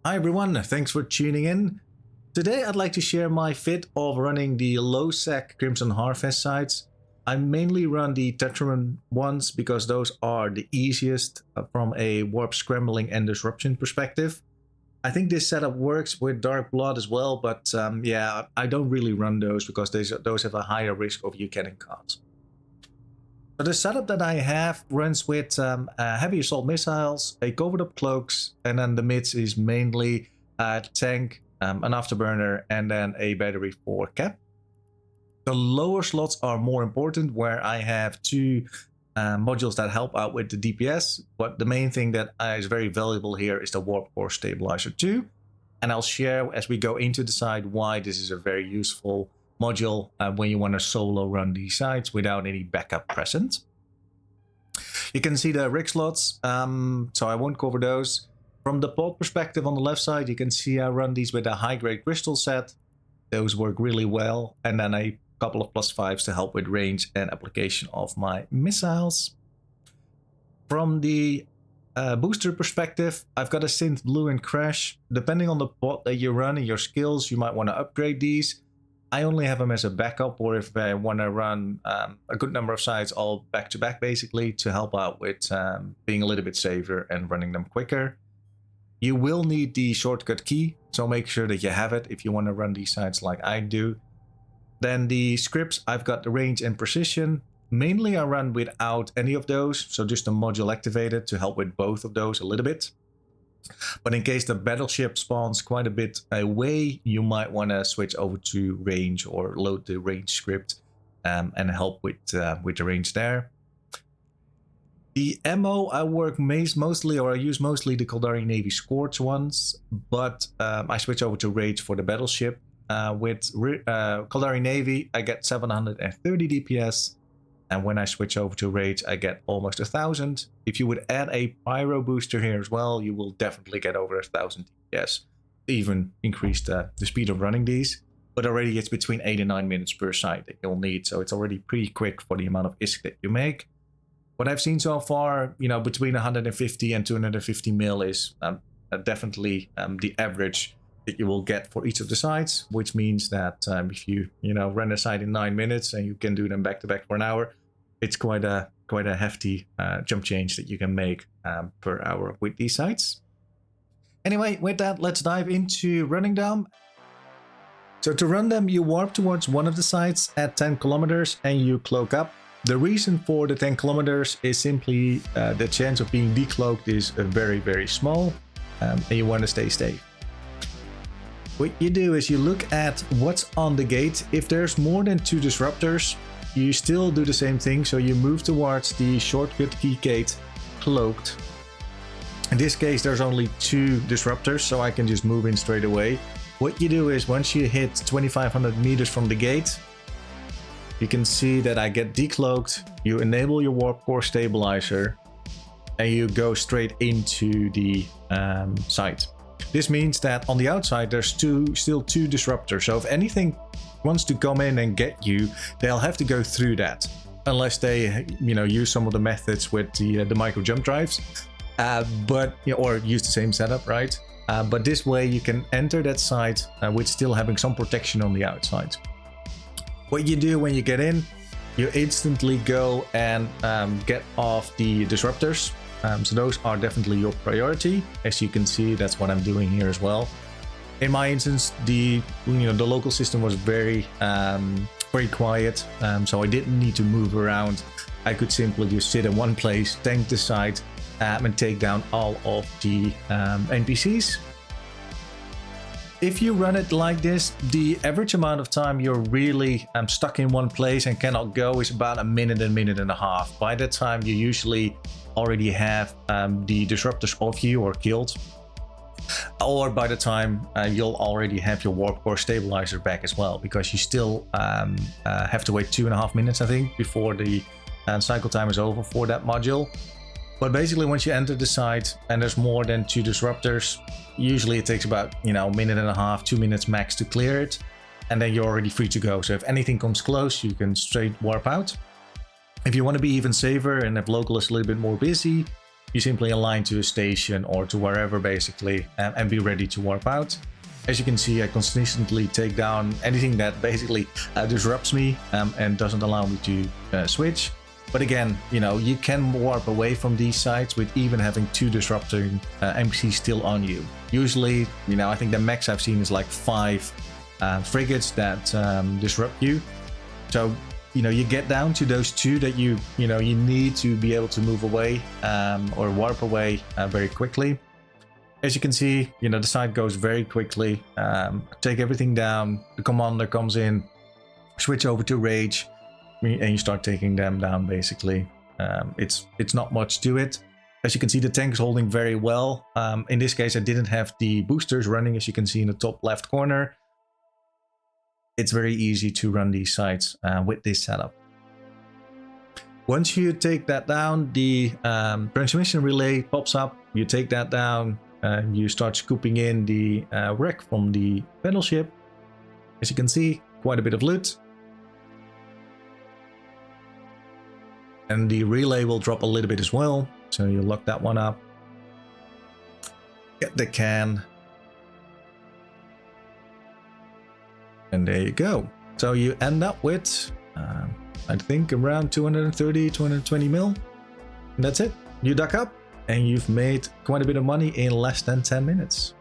Hi everyone, thanks for tuning in. Today I'd like to share my fit of running the low-sec Crimson Harvest sites. I mainly run the Tetrimon ones because those are the easiest from a warp scrambling and disruption perspective. I think this setup works with Dark Blood as well, but yeah, I don't really run those because those have a higher risk of you getting caught. So the setup that I have runs with heavy assault missiles, a covered up cloaks, and then the mids is mainly a tank, an afterburner, and then a battery for cap. The lower slots are more important, where I have two modules that help out with the DPS, but the main thing that is very valuable here is the Warp Core Stabilizer II, and I'll share as we go into the site why this is a very useful module when you want to solo run these sites without any backup present. You can see the rig slots, so I won't cover those. From the pod perspective on the left side, you can see I run these with a high-grade crystal set. Those work really well, and then a couple of +5s to help with range and application of my missiles. From the booster perspective, I've got a synth blue and crash. Depending on the pod that you run and your skills, you might want to upgrade these. I only have them as a backup, or if I want to run a good number of sites all back to back basically to help out with being a little bit safer and running them quicker. You will need the shortcut key, so make sure that you have it if you want to run these sites like I do. Then the scripts, I've got the range and precision. Mainly I run without any of those, so just a module activated to help with both of those a little bit. But in case the battleship spawns quite a bit away, you might want to switch over to range or load the range script and help with the range there. The ammo I work mostly, or I use mostly the Caldari Navy Scorch ones, but I switch over to rage for the battleship. With Caldari Navy, I get 730 DPS. And when I switch over to Rage, I get almost 1,000. If you would add a Pyro booster here as well, you will definitely get over 1,000 DPS. Even increase the speed of running these. But already it's between 8 and 9 minutes per site that you'll need. So it's already pretty quick for the amount of ISK that you make. What I've seen so far, between 150 and 250 mil is definitely the average that you will get for each of the sites. Which means that if you run a site in 9 minutes and you can do them back to back for an hour, it's quite a hefty jump change that you can make per hour with these sites. Anyway, with that, let's dive into running them. So to run them, you warp towards one of the sites at 10 kilometers and you cloak up. The reason for the 10 kilometers is simply the chance of being decloaked is very, very small, and you want to stay safe. What you do is you look at what's on the gate. If there's more than 2 disruptors, you still do the same thing, so you move towards the shortcut key gate cloaked. In this case there's only 2 disruptors, so I can just move in straight away. What you do is once you hit 2500 meters from the gate, you can see that I get decloaked, you enable your Warp Core Stabilizer, and you go straight into the site. This means that on the outside there's still two disruptors, so if anything wants to come in and get you, they'll have to go through that, unless they use some of the methods with the micro jump drives, or use the same setup, right? But this way you can enter that site with still having some protection on the outside. What you do when you get in, you instantly go and get off the disruptors. So those are definitely your priority. As you can see, that's what I'm doing here as well. In my instance, the local system was very quiet, so I didn't need to move around. I could simply just sit in one place, tank the site, and take down all of the NPCs. If you run it like this, the average amount of time you're really stuck in one place and cannot go is about a minute and a half. By that time, you usually already have the disruptors off you or killed. Or by the time you'll already have your Warp Core Stabilizer back as well, because you still have to wait 2.5 minutes, I think, before the cycle time is over for that module. But basically, once you enter the site and there's more than 2 disruptors, usually it takes about a minute and a half, 2 minutes max to clear it, and then you're already free to go. So if anything comes close, you can straight warp out. If you want to be even safer and if local is a little bit more busy, you simply align to a station or to wherever basically, and be ready to warp out. As you can see, I consistently take down anything that basically disrupts me and doesn't allow me to switch. But again, you know, you can warp away from these sites with even having 2 disrupting NPCs still on you. Usually, you know, I think the max I've seen is like 5 frigates that disrupt you. So, you know, you get down to those 2 that you need to be able to move away or warp away very quickly. As you can see, you know, the site goes very quickly. Take everything down, the commander comes in, switch over to rage, and you start taking them down basically. It's not much to it. As you can see, the tank is holding very well. In this case, I didn't have the boosters running, as you can see in the top left corner. It's very easy to run these sites with this setup. Once you take that down, the transmission relay pops up. You take that down, you start scooping in the wreck from the battleship. As you can see, quite a bit of loot. And the relay will drop a little bit as well, so you lock that one up. Get the can. And there you go. So you end up with, I think, around 230, 220 mil. And that's it. You duck up, and you've made quite a bit of money in less than 10 minutes.